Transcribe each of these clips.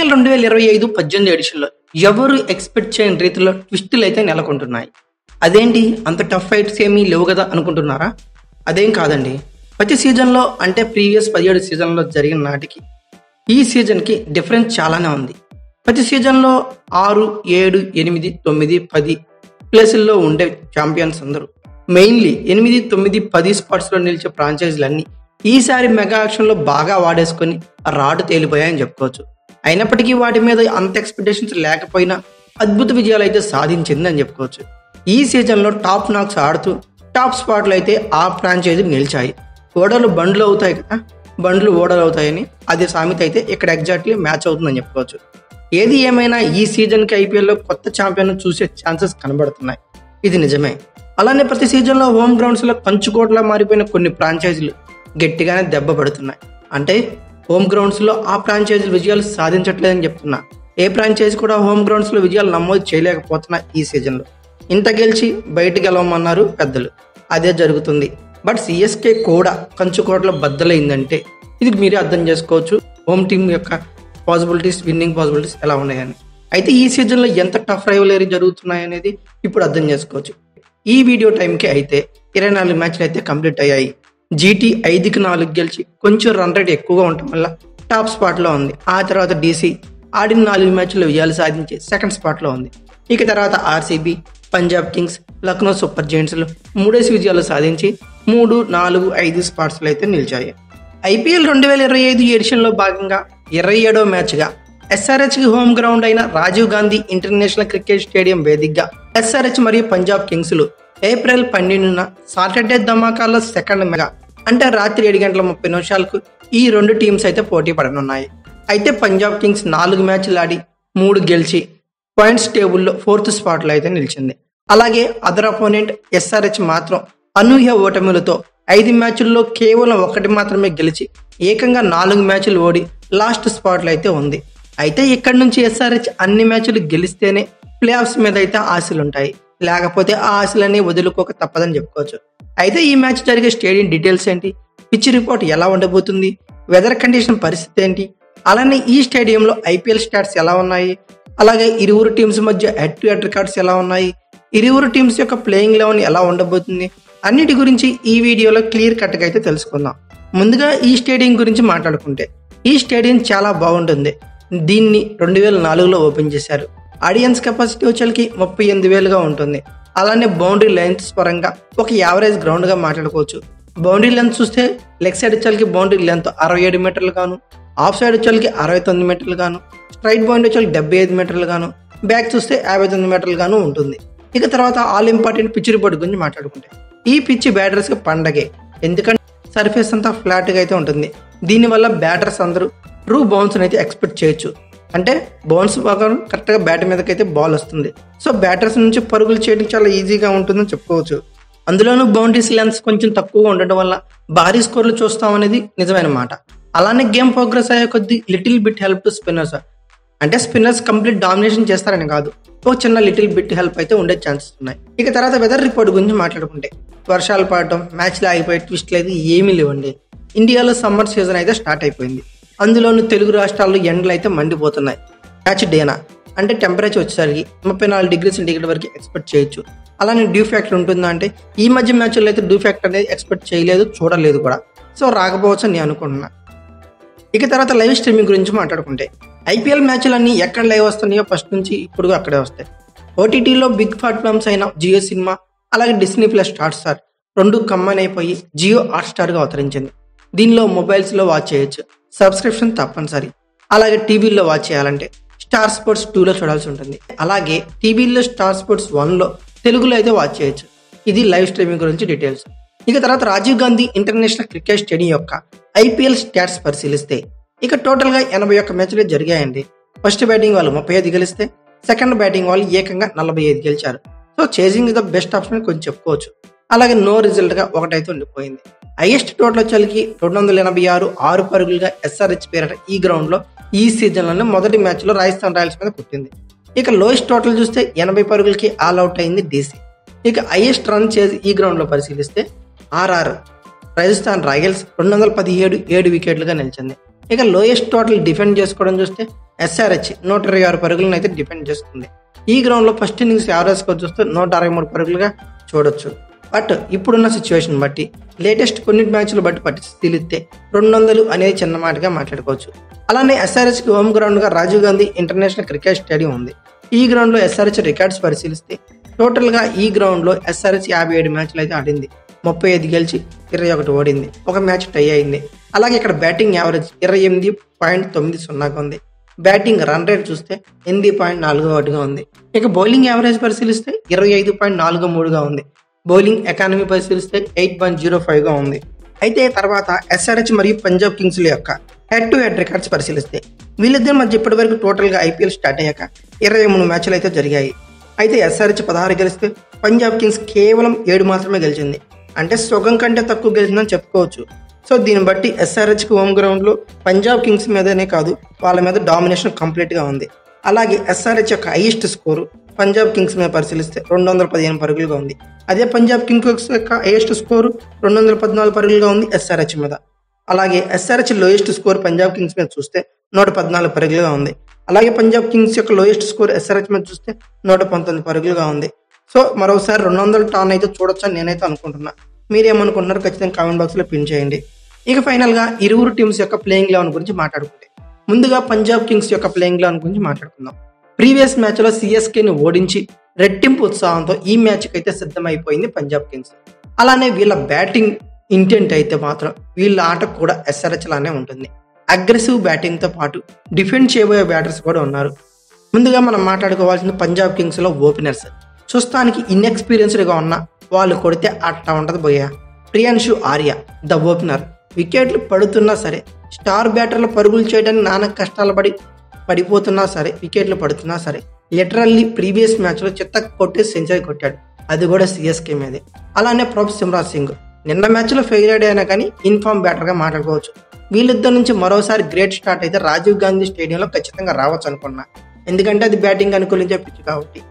IPL 2025-18 ఎడిషన్‌లో ఎవరు expect చేయని రీతిలో ట్విస్టులైతే నెలకొంటున్నాయి. అదేంటి అంత టఫ్ ఫైట్స్ ఏమీ లేవు గదా అనుకుంటున్నారా? అదేం కాదండి. ప్రతి సీజన్‌లో అంటే ప్రీవియస్ 17 సీజన్‌లో జరిగిన నాటికి ఈ సీజన్‌కి డిఫరెన్స్ చాలానే ఉంది. ప్రతి సీజన్‌లో 6, 7, 8, 9, 10 ప్లేసుల్లో ఉండే ఛాంపియన్స్ అందరూ మెయిన్లీ 8, 9, 10 స్పాట్స్‌లో నిలిచే ఫ్రాంచైజీలన్నీ ఈసారి మెగా యాక్షన్‌లో బాగా వాడేసుకొని రాడ్ తేలిపోయాయని చెప్పుకోవచ్చు. అయినప్పటికీ వాటి మీద అంత ఎక్స్పెక్టేషన్స్ లేకపోయినా అద్భుత విజయాలు అయితే సాధించిందని చెప్పుకోవచ్చు. ఈ సీజన్లో టాప్ నాక్స్ ఆడుతూ టాప్ స్పాట్లు అయితే ఆ ఫ్రాంచైజీ నిలిచాయి. ఓడలు బండ్లు అవుతాయి కదా, బండ్లు ఓడలు అవుతాయని అదే సామెత అయితే ఇక్కడ ఎగ్జాక్ట్లీ మ్యాచ్ అవుతుందని చెప్పుకోవచ్చు. ఏది ఏమైనా ఈ సీజన్కి ఐపీఎల్లో కొత్త ఛాంపియన్ చూసే ఛాన్సెస్ కనబడుతున్నాయి. ఇది నిజమే. అలానే ప్రతి సీజన్లో హోమ్ గ్రౌండ్స్లో కంచుకోట్లా మారిపోయిన కొన్ని ఫ్రాంచైజీలు గట్టిగానే దెబ్బ పడుతున్నాయి. అంటే హోమ్ గ్రౌండ్స్లో ఆ ఫ్రాంచైజీలు విజయాలు సాధించట్లేదని చెప్తున్నా. ఏ ఫ్రాంచైజీ కూడా హోమ్ గ్రౌండ్స్లో విజయాలు నమోదు చేయలేకపోతున్నా ఈ సీజన్లో. ఇంత గెలిచి బయటికి గెలవమన్నారు పెద్దలు, అదే జరుగుతుంది. బట్ సిఎస్కే కూడా కంచుకోట్ల బద్దలైందంటే ఇది మీరే అర్థం చేసుకోవచ్చు హోమ్ టీం యొక్క పాసిబిలిటీస్, విన్నింగ్ పాసిబిలిటీస్ ఎలా ఉన్నాయని. అయితే ఈ సీజన్లో ఎంత టఫ్ రైవలరీ జరుగుతున్నాయనేది ఇప్పుడు అర్థం చేసుకోవచ్చు. ఈ వీడియో టైంకి అయితే 24 మ్యాచ్లు అయితే కంప్లీట్ అయ్యాయి. జీటీ 5కి 4 గెలిచి కొంచెం రన్ రేట్ ఎక్కువగా ఉండటం వల్ల టాప్ స్పాట్లో ఉంది. ఆ తర్వాత డీసీ ఆడిన 4 మ్యాచ్ల్లో విజయాలు సాధించి సెకండ్ స్పాట్లో ఉంది. ఇక తర్వాత RCB, Punjab kings, Lucknow super జెయింట్స్లు 3 విజయాలు సాధించి 3, 4, 5 స్పాట్స్లో అయితే నిలిచాయి. ఐపీఎల్ 2025 ఎడిషన్లో భాగంగా 27వ మ్యాచ్గా ఎస్ఆర్హెచ్కి హోమ్ గ్రౌండ్ అయిన Rajiv Gandhi international cricket stadium వేదికగా ఎస్ఆర్హెచ్ మరియు పంజాబ్ కింగ్స్లు ఏప్రిల్ 12న సాటర్డే ధమాకాల్లో సెకండ్ మెగా అంటే రాత్రి 7:30 ఈ రెండు టీమ్స్ అయితే పోటీ పడనున్నాయి. అయితే పంజాబ్ కింగ్స్ 4 మ్యాచ్లు ఆడి 3 గెలిచి పాయింట్స్ టేబుల్లో 4th స్పాట్లో అయితే నిలిచింది. అలాగే అదర్ అపోనెంట్ ఎస్ఆర్హెచ్ మాత్రం అనూహ్య ఓటములతో 5 మ్యాచ్ల్లో కేవలం 1 మాత్రమే గెలిచి ఏకంగా 4 మ్యాచ్లు ఓడి లాస్ట్ స్పాట్లో అయితే ఉంది. అయితే ఇక్కడ నుంచి ఎస్ఆర్హెచ్ అన్ని మ్యాచ్లు గెలిస్తేనే ప్లే ఆఫ్స్ మీద అయితే ఆశలుంటాయి, లేకపోతే ఆ ఆశలన్నీ వదులుకోక తప్పదని చెప్పుకోవచ్చు. అయితే ఈ మ్యాచ్ జరిగే స్టేడియం డీటెయిల్స్ ఏంటి, పిచ్ రిపోర్ట్ ఎలా ఉండబోతుంది, వెదర్ కండిషన్ పరిస్థితి ఏంటి, అలానే ఈ స్టేడియంలో ఐపీఎల్ స్టాట్స్ ఎలా ఉన్నాయి, అలాగే ఇరువురు టీమ్స్ మధ్య హెడ్ టు హెడ్ రికార్డ్స్ ఎలా ఉన్నాయి, ఇరువురు టీమ్స్ యొక్క ప్లేయింగ్ లెవెన్ ఎలా ఉండబోతుంది, అన్నిటి గురించి ఈ వీడియోలో క్లియర్ కట్గా అయితే తెలుసుకుందాం. ముందుగా ఈ స్టేడియం గురించి మాట్లాడుకుంటే ఈ స్టేడియం చాలా బాగుంటుంది. దీన్ని 2004లో ఓపెన్ చేశారు. ఆడియన్స్ కెపాసిటీ వచ్చేకి 38,000గా ఉంటుంది. అలానే బౌండరీ లెంత్స్ పరంగా ఒక యావరేజ్ గ్రౌండ్గా మాట్లాడుకోవచ్చు. బౌండరీ లెంత్ చూస్తే లెగ్ సైడ్ వచ్చేకి బౌండరీ లెంత్ 67 మీటర్లు గాను, ఆఫ్ సైడ్ వచ్చేకి 69 మీటర్లు గాను, స్ట్రైట్ బౌండరీ వచ్చేకి 75 మీటర్లు గాను, బ్యాక్ చూస్తే 59 మీటర్లు గాను ఉంటుంది. ఇక తర్వాత ఆల్ ఇంపార్టెంట్ పిచ్ రిపోర్ట్ గురించి మాట్లాడుకుంటే ఈ పిచ్ బ్యాటర్స్కి పండగే, ఎందుకంటే సర్ఫేస్ అంతా ఫ్లాట్గా అయితే ఉంటుంది. దీనివల్ల బ్యాటర్స్ అందరూ ట్రూ బౌన్స్ అయితే ఎక్స్పెక్ట్ చేయొచ్చు. అంటే బౌన్స్ బాగా కరెక్ట్గా బ్యాట్ మీదకైతే బాల్ వస్తుంది. సో బ్యాటర్స్ నుంచి పరుగులు చేయడం చాలా ఈజీగా ఉంటుందని చెప్పుకోవచ్చు. అందులోనూ బౌండరీస్ లెన్స్ కొంచెం తక్కువగా ఉండడం వల్ల భారీ స్కోర్లు చూస్తాం అనేది నిజమైన మాట. అలానే గేమ్ ప్రోగ్రెస్ అయ్యే కొద్దీ little bit help to spinners. అంటే స్పిన్నర్స్ కంప్లీట్ డామినేషన్ చేస్తారని కాదు, ఒక చిన్న లిటిల్ బిట్ హెల్ప్ అయితే ఉండే ఛాన్సెస్ ఉన్నాయి. ఇక తర్వాత వెదర్ రిపోర్ట్ గురించి మాట్లాడుకుంటే వర్షాలు పడటం, మ్యాచ్లు ఆగిపోయే ట్విస్ట్లు అయితే ఏమీ లేవండి. ఇండియాలో సమ్మర్ సీజన్ అయితే స్టార్ట్ అయిపోయింది. అందులోనూ తెలుగు రాష్ట్రాల్లో ఎండలు అయితే మండిపోతున్నాయి. మ్యాచ్ డేనా అంటే టెంపరేచర్ వచ్చేసరికి 34 డిగ్రీ సెంటీగ్రేడ్ వరకు ఎక్స్పెక్ట్ చేయొచ్చు. అలానే డ్యూ ఫ్యాక్టర్ ఉంటుందా అంటే ఈ మధ్య మ్యాచ్లో అయితే డ్యూ ఫ్యాక్టర్ అనేది ఎక్స్పెక్ట్ చేయలేదు, చూడలేదు కూడా. సో రాకపోవచ్చు అని నేను అనుకుంటున్నా. ఇక తర్వాత లైవ్ స్ట్రీమింగ్ గురించి మాట్లాడుకుంటే ఐపీఎల్ మ్యాచ్లు అన్నీ ఎక్కడ లైవ్ వస్తున్నాయో ఫస్ట్ నుంచి ఇప్పుడు అక్కడే వస్తాయి. ఓటీటీలో బిగ్ ప్లాట్ఫామ్స్ అయిన జియో సినిమా అలాగే డిస్నీ ప్లస్ హాట్స్టార్ 2 కంబైన్ అయిపోయి జియో హాట్స్టార్గా అవతరించింది. దీనిలో మొబైల్స్లో వాచ్ చేయొచ్చు, సబ్స్క్రిప్షన్ తప్పనిసరి. అలాగే టీవీలో వాచ్ చేయాలంటే స్టార్ స్పోర్ట్స్ 2లో చూడాల్సి ఉంటుంది. అలాగే టీవీలో స్టార్ స్పోర్ట్స్ 1లో తెలుగులో అయితే వాచ్ చేయొచ్చు. ఇది లైవ్ స్ట్రీమింగ్ గురించి డీటెయిల్స్. ఇక తర్వాత Rajiv Gandhi international cricket stadium యొక్క ఐపీఎల్ స్టాట్స్ పరిశీలిస్తే ఇక టోటల్గా 81 మ్యాచ్లు జరిగాయండి. ఫస్ట్ బ్యాటింగ్ వాళ్ళు 35 గెలిస్తే సెకండ్ బ్యాటింగ్ వాళ్ళు ఏకంగా 45 గెలిచారు. So chasing the best option కొంచెం చెప్పుకోవచ్చు. అలాగే నో రిజల్ట్గా ఒకటైతే ఉండిపోయింది. హైయెస్ట్ టోటల్ వచ్చేకి 286 పరుగులుగా ఎస్ఆర్హెచ్ పేరట ఈ గ్రౌండ్లో ఈ సీజన్లోనే మొదటి మ్యాచ్లో రాజస్థాన్ రాయల్స్ మీద కొట్టింది. ఇక లోయెస్ట్ టోటల్ చూస్తే 80 పరుగులకి ఆల్ అవుట్ అయింది డీసీ. ఇక హైయెస్ట్ రన్ చేసి ఈ గ్రౌండ్లో పరిశీలిస్తే ఆర్ఆర్ రాజస్థాన్ రాయల్స్ 217 7 వికెట్లుగా నిలిచింది. ఇక లోయెస్ట్ టోటల్ డిఫెండ్ చేసుకోవడం చూస్తే ఎస్ఆర్హెచ్ 126 పరుగులను అయితే డిఫెండ్ చేస్తుంది. ఈ గ్రౌండ్లో ఫస్ట్ ఇన్నింగ్స్ యావరేజ్ స్కోర్ చూస్తే 163 పరుగులుగా చూడొచ్చు. బట్ ఇప్పుడున్న సిచ్యువేషన్ బట్టి లేటెస్ట్ కొన్ని మ్యాచ్లు బట్టి పరిశీలిస్తే 200 అనేది చిన్న మాటగా మాట్లాడుకోవచ్చు. అలానే ఎస్ఆర్హెచ్కి హోమ్ గ్రౌండ్గా Rajiv Gandhi international cricket stadium ఉంది. ఈ గ్రౌండ్లో ఎస్ఆర్హెచ్ రికార్డ్స్ పరిశీలిస్తే టోటల్గా ఈ గ్రౌండ్లో ఎస్ఆర్హెచ్ 57 మ్యాచ్లు అయితే ఆడింది. 35 గెలిచి 21 ఓడింది. ఒక మ్యాచ్ టై అయింది. అలాగే ఇక్కడ బ్యాటింగ్ యావరేజ్ 28.90గా ఉంది. బ్యాటింగ్ రన్ రేట్ చూస్తే 8.41గా ఉంది. ఇక బౌలింగ్ యావరేజ్ పరిశీలిస్తే 25.43గా ఉంది. బౌలింగ్ ఎకానమీ పరిశీలిస్తే 8.05గా ఉంది. అయితే తర్వాత ఎస్ఆర్హెచ్ మరియు పంజాబ్ కింగ్స్ల యొక్క హెడ్ టు హెడ్ రికార్డ్స్ పరిశీలిస్తే వీళ్ళిద్దరి మధ్య ఇప్పటి వరకు టోటల్గా ఐపీఎల్ స్టార్ట్ అయ్యాక 23 మ్యాచ్లు అయితే జరిగాయి. అయితే ఎస్ఆర్హెచ్ 16 గెలిస్తే పంజాబ్ కింగ్స్ కేవలం 7 మాత్రమే గెలిచింది. అంటే సగం కంటే తక్కువ గెలిచిందని చెప్పుకోవచ్చు. సో దీన్ని బట్టి ఎస్ఆర్హెచ్కి హోమ్ గ్రౌండ్లో పంజాబ్ కింగ్స్ మీదనే కాదు వాళ్ళ మీద డామినేషన్ కంప్లీట్గా ఉంది. అలాగే ఎస్ఆర్హెచ్ యొక్క హైయెస్ట్ స్కోరు పంజాబ్ కింగ్స్ మీద పరిశీలిస్తే 215 పరుగులుగా ఉంది. అదే పంజాబ్ కింగ్స్ యొక్క హైయెస్ట్ స్కోరు 214 పరుగులుగా ఉంది ఎస్ఆర్హెచ్ మీద. అలాగే SRH lowest score Punjab Kings మీద చూస్తే 114 పరుగులుగా ఉంది. అలాగే పంజాబ్ కింగ్స్ యొక్క లోయెస్ట్ స్కోర్ ఎస్ఆర్హెచ్ మీద చూస్తే 119 పరుగులుగా ఉంది. సో మరోసారి 200 టర్న్ అయితే చూడొచ్చని నేనైతే అనుకుంటున్నా. మీరేమనుకుంటున్నారు ఖచ్చితంగా కామెంట్ బాక్స్లో పిన్ చేయండి. ఇక ఫైనల్గా ఇరువురు టీమ్స్ యొక్క ప్లేయింగ్ లెవెన్ గురించి మాట్లాడుకుంటే ముందుగా పంజాబ్ కింగ్స్ యొక్క ప్లేయింగ్ లెవెన్ గురించి మాట్లాడుకుందాం. ప్రీవియస్ మ్యాచ్లో సిఎస్కేని ఓడించి రెట్టింపు ఉత్సాహంతో ఈ మ్యాచ్కి అయితే సిద్ధమైపోయింది పంజాబ్ కింగ్స్. అలానే వీళ్ళ బ్యాటింగ్ ఇంటెంట్ అయితే మాత్రం వీళ్ళ ఆట కూడా ఎస్ఆర్హెచ్ లానే ఉంటుంది. అగ్రెసివ్ బ్యాటింగ్తో పాటు డిఫెండ్ చేయబోయే బ్యాటర్స్ కూడా ఉన్నారు. ముందుగా మనం మాట్లాడుకోవాల్సిన పంజాబ్ కింగ్స్లో ఓపెనర్స్ చూస్తానికి ఇన్ఎక్స్పీరియన్స్డ్గా ఉన్న వాళ్ళు కొడితే అట్లా ఉంటుంది భయ్యా. ప్రియాన్షు ఆర్య ద ఓపెనర్ వికెట్లు పడుతున్నా సరే, స్టార్ బ్యాటర్లు పరుగులు చేయడానికి నానా కష్టాలు పడిపోతున్నా సరే, వికెట్లు పడుతున్నా సరే లిటరల్లీ ప్రీవియస్ మ్యాచ్లో చెత్త కొట్టి సెంచరీ కొట్టాడు. అది కూడా సిఎస్కే మీదే. అలానే ప్రొఫ్ సిమ్రాజ్ సింగ్ నిన్న మ్యాచ్లో ఫెయిల్ అయినా కానీ ఇన్ఫార్మ్ బ్యాటర్గా మాట్లాడుకోవచ్చు. వీళ్ళిద్దరి నుంచి మరోసారి గ్రేట్ స్టార్ట్ అయితే రాజీవ్ గాంధీ స్టేడియంలో ఖచ్చితంగా రావచ్చు అనుకున్నా. ఎందుకంటే అది బ్యాటింగ్ అనుకూలించే పిచ్ కాబట్టి.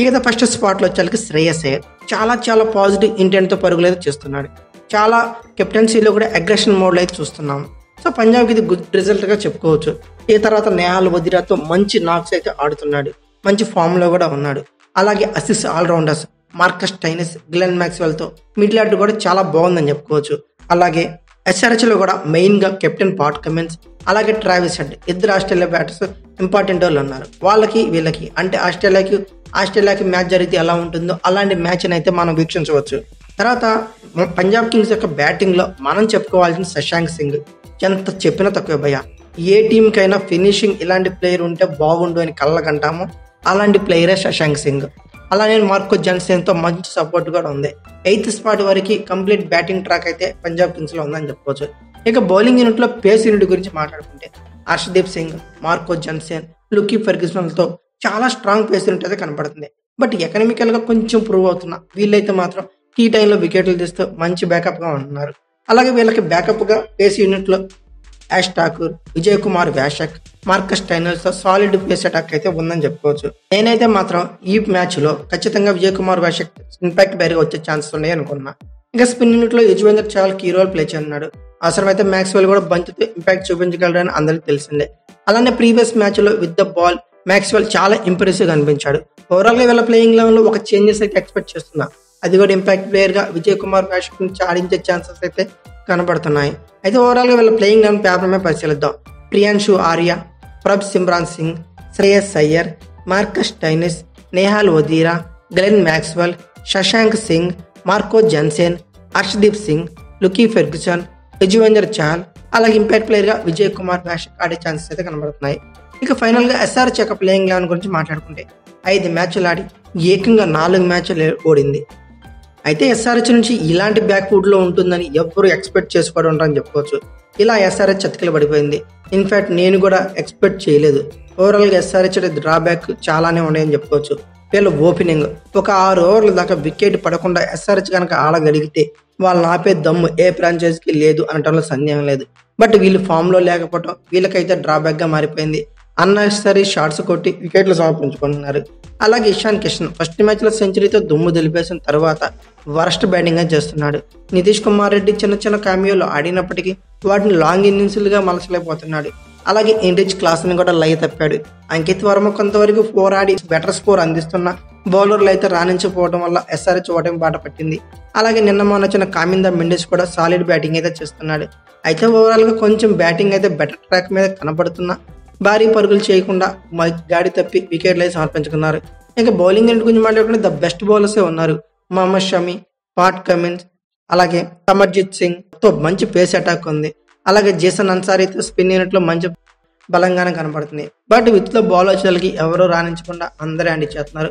ఇక ఫస్ట్ స్పాట్లో వచ్చేసరికి శ్రేయస్ అయ్యర్ చాలా పాజిటివ్ ఇంటెంట్తో పరుగులు అయితే చేస్తున్నాడు. చాలా కెప్టెన్సీలో కూడా అగ్రెషన్ మోడ్లో అయితే చూస్తున్నాము. సో పంజాబ్కి ఇది గుడ్ రిజల్ట్గా చెప్పుకోవచ్చు. ఈ తర్వాత నేహాల్ వదిరాతో మంచి నాక్స్ అయితే ఆడుతున్నాడు. మంచి ఫామ్లో కూడా ఉన్నాడు. అలాగే Aussie all-rounders Marcus Stoinis, Glenn మ్యాక్స్వెల్తో మిడిల్ ఆర్డర్ కూడా చాలా బాగుందని చెప్పుకోవచ్చు. అలాగే ఎస్ఆర్హెచ్లో కూడా మెయిన్గా కెప్టెన్ పాట్ కమిన్స్, అలాగే ట్రావిస్ హెడ్ ఇద్దరు ఆస్ట్రేలియా బ్యాటర్స్ ఇంపార్టెంట్ వాళ్ళు ఉన్నారు. వాళ్ళకి వీళ్ళకి అంటే ఆస్ట్రేలియాకి మ్యాచ్ జరిగితే ఎలా ఉంటుందో అలాంటి మ్యాచ్ని అయితే మనం వీక్షించవచ్చు. తర్వాత పంజాబ్ కింగ్స్ యొక్క బ్యాటింగ్లో మనం చెప్పుకోవాల్సిన శశాంక్ సింగ్ ఎంత చెప్పినా తక్కువే భయ్య. ఏ టీంకైనా ఫినిషింగ్ ఇలాంటి ప్లేయర్ ఉంటే బాగుండు అని కళ్ళకంటాము. అలాంటి ప్లేయరే శశాంక్ సింగ్. అలానే మార్కో జన్సేన్తో మంచి సపోర్ట్ కూడా ఉంది. 8th స్పాట్ వరకు కంప్లీట్ బ్యాటింగ్ ట్రాక్ అయితే పంజాబ్ కింగ్స్లో ఉందని చెప్పుకోవచ్చు. ఇక బౌలింగ్ యూనిట్లో పేస్ యూనిట్ గురించి మాట్లాడుకుంటే హర్షదీప్ సింగ్, మార్కో జన్సేన్, లుకీ ఫెర్గ్యూసన్లతో చాలా స్ట్రాంగ్ పేస్ యూనిట్ అయితే కనపడుతుంది. బట్ ఎకనామికల్గా కొంచెం ప్రూవ్ అవుతున్నా వీళ్ళైతే మాత్రం టీ టైంలో వికెట్లు తీస్తూ మంచి బ్యాకప్గా ఉంటున్నారు. అలాగే వీళ్ళకి బ్యాకప్గా పేస్ యూనిట్లో యాష్ ఠాకూర్, విజయ్ కుమార్ వ్యాషక్, మార్కస్ స్టైనర్స్తో సాలిడ్ పేస్ అటాక్ అయితే ఉందని చెప్పుకోవచ్చు. నేనైతే మాత్రం ఈ మ్యాచ్లో ఖచ్చితంగా విజయ్ కుమార్ వ్యాషక్ ఇంపాక్ట్ బేర్గా వచ్చే ఛాన్సెస్ ఉన్నాయి అనుకున్నా. ఇంకా స్పిన్ యూనిట్లో యుజ్వేందర్ చాలా కీ రోల్ ప్లే చేయనున్నాడు. అవసరమైతే మ్యాక్స్వెల్ కూడా బంతితో ఇంపాక్ట్ చూపించగలరని అందరికీ తెలిసిందే. అలానే ప్రీవియస్ మ్యాచ్లో విత్ ద బాల్ మ్యాక్స్వెల్ చాలా ఇంప్రెసివ్గా అనిపించాడు. ఓవరాల్గా వీళ్ళ ప్లేయింగ్ లెవెన్లో ఒక చేంజెస్ అయితే ఎక్స్పెక్ట్ చేస్తున్నా. అది కూడా ఇంపాక్ట్ ప్లేయర్గా విజయ్ కుమార్ వ్యాషక్ నుంచి ఆడించే ఛాన్సెస్ అయితే కనబడుతున్నాయి. అయితే ఓవరాల్గా వీళ్ళ ప్లేయింగ్ లెవెన్ పేపర్ మీద పరిశీలిద్దాం. Priyansh Arya, Prabh Simran Singh, Shreyas Iyer, Marcus Stoinis, Nehal Wadhera, Glenn Maxwell, Shashank Singh, Marco Jansen, Arshdeep Singh, Lockie Ferguson, Yuzvendra Chahal, అలాగే ఇంపాక్ట్ ప్లేయర్గా విజయ్ కుమార్ వ్యాషక్ ఆడే ఛాన్సెస్ అయితే కనబడుతున్నాయి. ఇక ఫైనల్గా ఎస్ఆర్హెచ్ యొక్క ప్లేయింగ్ లెవెన్ గురించి మాట్లాడుకుంటే 5 మ్యాచ్లు ఆడి ఏకంగా 4 మ్యాచ్లు ఓడింది. అయితే ఎస్ఆర్హెచ్ నుంచి ఇలాంటి బ్యాక్వుడ్లో ఉంటుందని ఎవ్వరూ ఎక్స్పెక్ట్ చేసుకోవడం ఉంటారని చెప్పుకోవచ్చు. ఇలా ఎస్ఆర్హెచ్ చతికిల పడిపోయింది. ఇన్ఫ్యాక్ట్ నేను కూడా ఎక్స్పెక్ట్ చేయలేదు. ఓవరాల్గా ఎస్ఆర్హెచ్ డ్రాబ్యాక్ చాలానే ఉన్నాయని చెప్పుకోవచ్చు. వీళ్ళు ఓపెనింగ్ ఒక 6 ఓవర్ల దాకా వికెట్ పడకుండా ఎస్ఆర్హెచ్ కనుక ఆడగలిగితే వాళ్ళని ఆపే దమ్ము ఏ ఫ్రాంచైజీకి లేదు అనటంలో సందేహం లేదు. బట్ వీళ్ళు ఫామ్లో లేకపోవడం వీళ్ళకైతే డ్రాబ్యాక్గా మారిపోయింది. అన్నెసరీ షాట్స్ కొట్టి వికెట్లు సమర్పించుకుంటున్నారు. అలాగే ఇషాన్ కిషన్ ఫస్ట్ మ్యాచ్లో సెంచరీతో దుమ్ము దులిపేసిన తర్వాత వరస్ట్ బ్యాటింగ్ చేస్తున్నాడు. నితీష్ కుమార్ రెడ్డి చిన్న చిన్న కామియోలు ఆడినప్పటికీ వాటిని లాంగ్ ఇన్నింగ్స్లుగా మలచలేకపోతున్నాడు. అలాగే ఇండిచ్ క్లాస్ని కూడా లై తప్పాడు. అంకిత్ వర్మ కొంతవరకు 4 ఆడి బెటర్ స్కోర్ అందిస్తున్న బౌలర్లు అయితే రాణించకపోవడం వల్ల ఎస్ఆర్హెచ్ ఓటమి బాట పట్టింది. అలాగే నిన్న మొన్న వచ్చిన కామిందా మెండిస్ కూడా సాలిడ్ బ్యాటింగ్ అయితే చేస్తున్నాడు. అయితే ఓవరాల్గా కొంచెం బ్యాటింగ్ అయితే బెటర్ ట్రాక్ మీద కనబడుతున్నా భారీ పరుగులు చేయకుండా గాడి తప్పి వికెట్లు అయితే సమర్పించుకున్నారు. ఇంకా బౌలింగ్ ఎండ్ గురించి మాట్లాడుకుంటే ద బెస్ట్ బౌలర్సే ఉన్నారు. మహమ్మద్ షమి, పాట్ కమిన్స్, అలాగే సమర్జిత్ సింగ్ తో మంచి పేస్ అటాక్ ఉంది. అలాగే జేసన్ అన్సారీతో స్పిన్ యూనిట్ లో మంచి బలంగానే కనబడుతుంది. బట్ విత్ లో బాల్ వచ్చేసరికి ఎవరూ రాణించకుండా అందరూ హ్యాండ్ ఇచ్చేస్తున్నారు.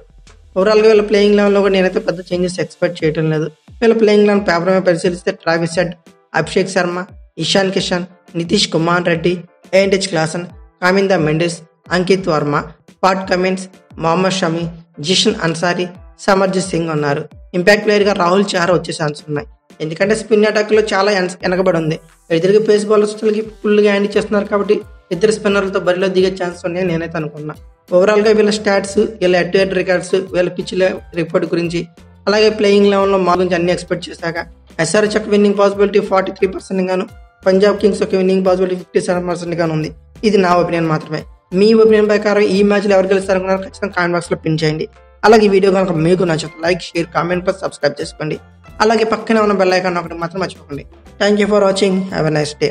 ఓవరాల్ గా వీళ్ళ ప్లేయింగ్ లెవెన్ లో కూడా నేనైతే పెద్ద చేంజెస్ ఎక్స్పెక్ట్ చేయడం లేదు. వీళ్ళ ప్లేయింగ్ లెవెన్ పేపర్ మీద పరిశీలిస్తే Travis Head, Abhishek Sharma, Ishan Kishan, Nitish Kumar Reddy, Heinrich Klaasen, Kamindu Mendis, Aniketh Verma, Pat Cummins, Mohammed Shami, Zeeshan Ansari, Simarjeet Singh ఉన్నారు. ఇంపాక్ట్ ప్లేయర్ గా రాహుల్ చహర్ వచ్చే ఛాన్స్ ఉన్నాయి. ఎందుకంటే స్పిన్ అటాక్ లో చాలా వెనకబడి ఉంది. ఎదురుగా పేస్ బౌలర్స్ ఫుల్ గా హ్యాండ్ చేస్తున్నారు కాబట్టి ఇద్దరు స్పిన్నర్లతో బరిలో దిగే ఛాన్స్ ఉన్నాయని నేనైతే అనుకున్నా. ఓవరాల్ గా వీళ్ళ స్టాట్స్, వీళ్ళ హెడ్ టు హెడ్ రికార్డ్స్, వీళ్ళ పిచ్ రిపోర్ట్ గురించి, అలాగే ప్లేయింగ్ లెవెన్ లో మా గురించి అన్ని ఎక్స్పెక్ట్ చేశాక ఎస్ఆర్హెచ్ యొక్క విన్నింగ్ పాసిబిలిటీ 43% గాను, పంజాబ్ కింగ్స్ యొక్క విన్నింగ్ పాసిబిలిటీ 57% గాను ఉంది. ఇది నా ఒపీనియన్ మాత్రమే. మీ ఒపీనియన్ ప్రకారం ఈ మ్యాచ్ లో ఎవరు గెలుస్తారనుకున్నారు ఖచ్చితంగా కామెంట్ బాక్స్ లో పిన్ చేయండి. అలాగే ఈ వీడియో కనుక మీకు నచ్చితే like, share, comment plus subscribe చేసుకోండి. అలాగే పక్కనే ఉన్న బెల్ ఐకాన్ ఒకటి మాత్రం మర్చిపోకండి. Thank you for watching. Have a nice day.